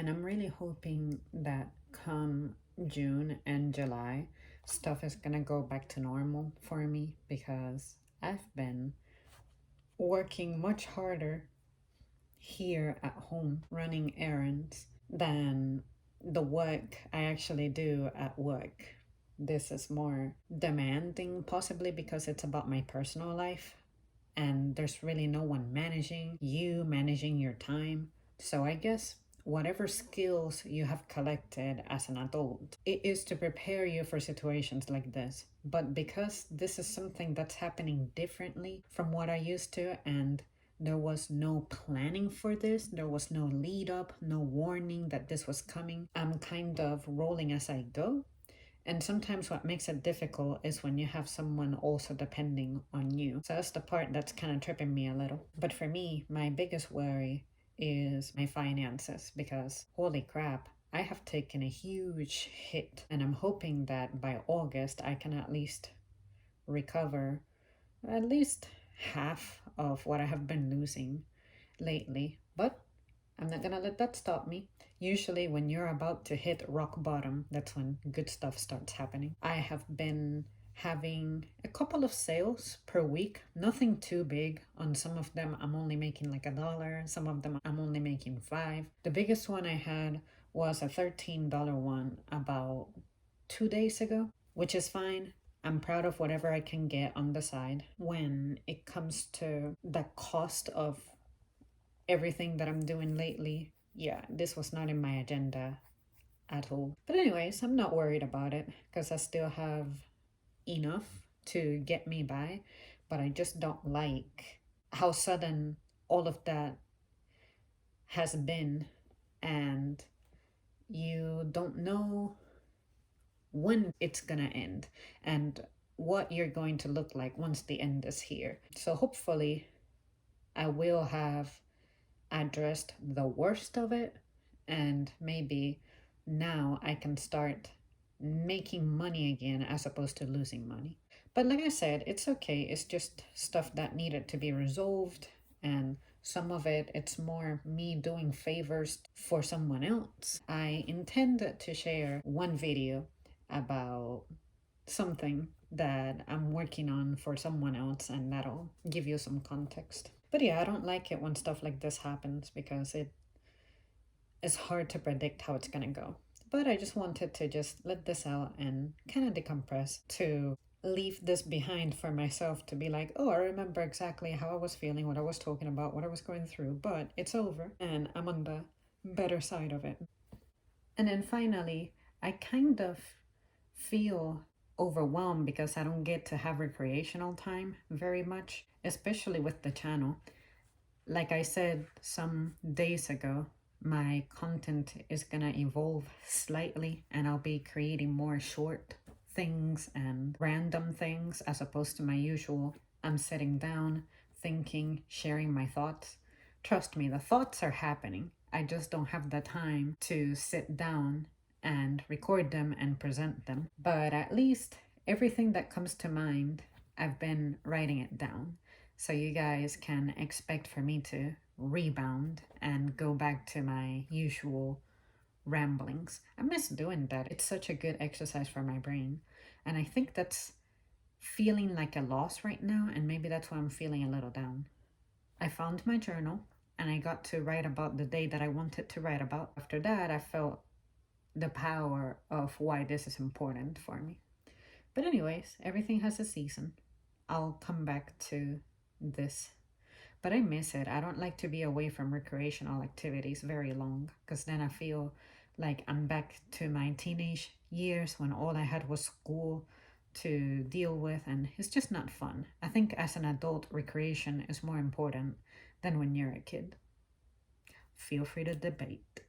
And I'm really hoping that come June and July, stuff is gonna go back to normal for me because I've been working much harder here at home running errands than the work I actually do at work. This is more demanding, possibly because it's about my personal life and there's really no one managing your time. So I guess whatever skills you have collected as an adult, it is to prepare you for situations like this. But because this is something that's happening differently from what I used to, and there was no planning for this, there was no lead up, no warning that this was coming, I'm kind of rolling as I go. And sometimes what makes it difficult is when you have someone also depending on you. So that's the part that's kind of tripping me a little. But for me, my biggest worry is my finances because holy crap, I have taken a huge hit. And I'm hoping that by August, I can at least recover at least half of what I have been losing lately. But I'm not gonna let that stop me. Usually, when you're about to hit rock bottom, that's when good stuff starts happening. I have been having a couple of sales per week, nothing too big. On some of them, I'm only making like $1, some of them, I'm only making 5. The biggest one I had was a $13 one about 2 days ago, which is fine. I'm proud of whatever I can get on the side. When it comes to the cost of everything that I'm doing lately, yeah, this was not in my agenda at all. But anyways, I'm not worried about it because I still have enough to get me by, but I just don't like how sudden all of that has been, and you don't know when it's gonna end and what you're going to look like once the end is here. So hopefully I will have addressed the worst of it, and maybe now I can start making money again as opposed to losing money. But like I said, it's okay. It's just stuff that needed to be resolved, and some of it, it's more me doing favors for someone else. I intend to share one video about something that I'm working on for someone else, and that'll give you some context. But yeah, I don't like it when stuff like this happens because it is hard to predict how it's gonna go. But I just wanted to just let this out and kind of decompress, to leave this behind for myself, to be like, oh, I remember exactly how I was feeling, what I was talking about, what I was going through, but it's over and I'm on the better side of it. And then finally, I kind of feel overwhelmed because I don't get to have recreational time very much, especially with the channel. Like I said some days ago, my content is gonna evolve slightly and I'll be creating more short things and random things as opposed to my usual I'm sitting down, thinking, sharing my thoughts. Trust me, the thoughts are happening. I just don't have the time to sit down and record them and present them. But at least everything that comes to mind, I've been writing it down. So you guys can expect for me to rebound and go back to my usual ramblings. I miss doing that. It's such a good exercise for my brain. And I think that's feeling like a loss right now, and maybe that's why I'm feeling a little down. I found my journal and I got to write about the day that I wanted to write about. After that, I felt the power of why this is important for me. But anyways, everything has a season. I'll come back to this. But I miss it. I don't like to be away from recreational activities very long because then I feel like I'm back to my teenage years when all I had was school to deal with, and it's just not fun. I think as an adult, recreation is more important than when you're a kid. Feel free to debate.